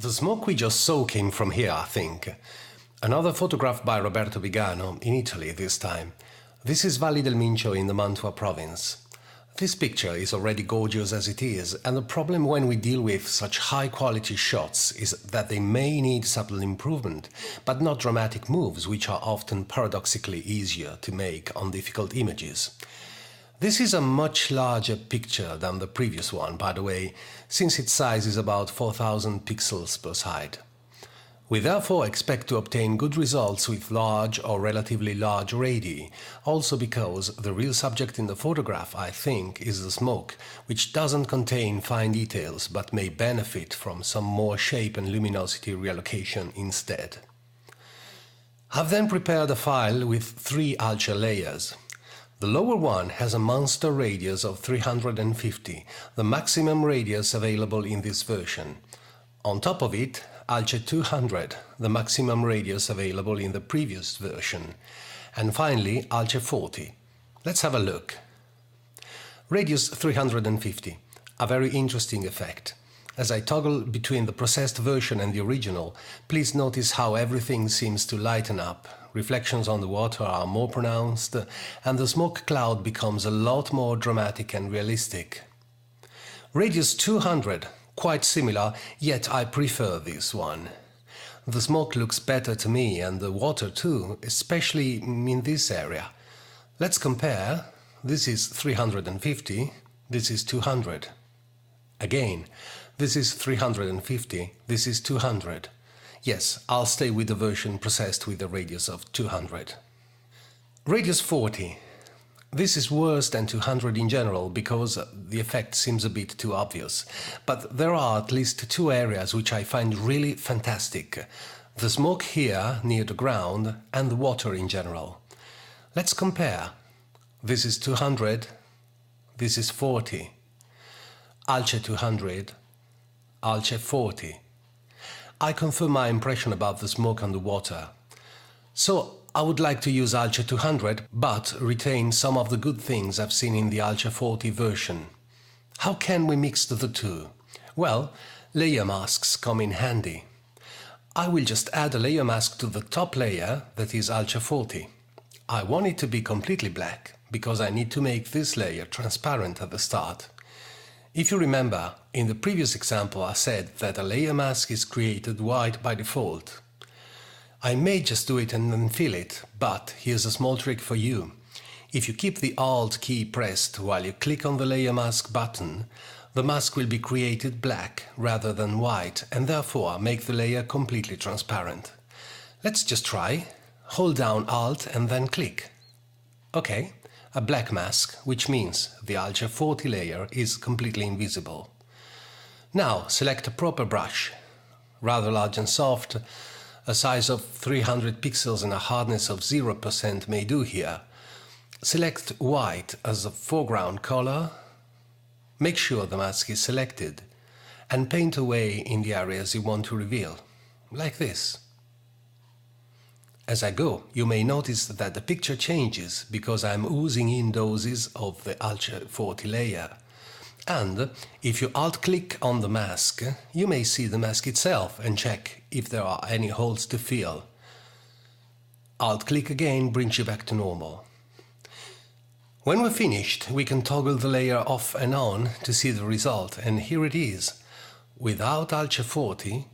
The smoke we just saw came from here, I think. Another photograph by Roberto Vigano, in Italy this time. This is Valli del Mincio in the Mantua province. This picture is already gorgeous as it is, and the problem when we deal with such high-quality shots is that they may need subtle improvement, but not dramatic moves, which are often paradoxically easier to make on difficult images. This is a much larger picture than the previous one, by the way, since its size is about 4000 pixels per side. We therefore expect to obtain good results with large or relatively large radii, also because the real subject in the photograph, I think, is the smoke, which doesn't contain fine details but may benefit from some more shape and luminosity reallocation instead. I've then prepared a file with 3 ALCE layers. The lower one has a monster radius of 350, the maximum radius available in this version. On top of it, ALCE 200, the maximum radius available in the previous version. And finally, ALCE 40. Let's have a look. Radius 350, a very interesting effect. As I toggle between the processed version and the original, please notice how everything seems to lighten up. Reflections on the water are more pronounced, and the smoke cloud becomes a lot more dramatic and realistic. Radius 200, quite similar, yet I prefer this one. The smoke looks better to me, and the water too, especially in this area. Let's compare. This is 350, this is 200. Again, this is 350, this is 200. Yes, I'll stay with the version processed with a radius of 200. Radius 40. This is worse than 200 in general because the effect seems a bit too obvious. But there are at least 2 areas which I find really fantastic. The smoke here near the ground and the water in general. Let's compare. This is 200, this is 40. ALCE 200, ALCE 40. I confirm my impression about the smoke and the water. So I would like to use ALCE 200, but retain some of the good things I've seen in the ALCE 40 version. How can we mix the two? Well, layer masks come in handy. I will just add a layer mask to the top layer, that is ALCE 40. I want it to be completely black, because I need to make this layer transparent at the start. If you remember, in the previous example I said that a layer mask is created white by default. I may just do it and then fill it, but here's a small trick for you. If you keep the Alt key pressed while you click on the layer mask button, the mask will be created black rather than white and therefore make the layer completely transparent. Let's just try. Hold down Alt and then click. OK. A black mask, which means the ALCE 40 layer is completely invisible. Now select a proper brush, rather large and soft, a size of 300 pixels and a hardness of 0% may do here. Select white as a foreground color, make sure the mask is selected, and paint away in the areas you want to reveal, like this. As I go, you may notice that the picture changes because I'm oozing in doses of the ALCE 40 layer. And if you Alt-click on the mask, you may see the mask itself and check if there are any holes to fill. Alt-click again brings you back to normal. When we're finished, we can toggle the layer off and on to see the result, and here it is, without ALCE 40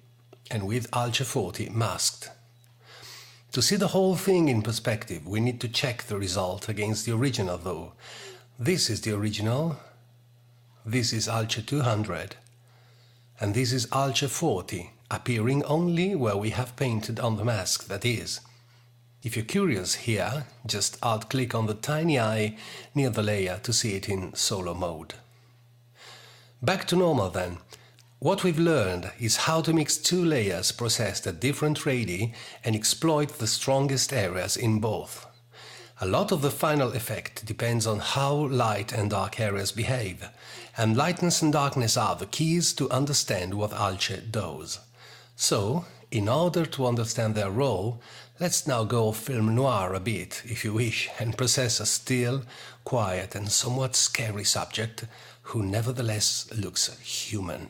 and with ALCE 40 masked. To see the whole thing in perspective, we need to check the result against the original though. This is the original, this is ALCE 200, and this is ALCE 40, appearing only where we have painted on the mask, that is. If you're curious here, just Alt-click on the tiny eye near the layer to see it in solo mode. Back to normal then. What we've learned is how to mix 2 layers processed at different radii and exploit the strongest areas in both. A lot of the final effect depends on how light and dark areas behave, and lightness and darkness are the keys to understand what ALCE does. So, in order to understand their role, let's now go film noir a bit, if you wish, and process a still, quiet and somewhat scary subject who nevertheless looks human.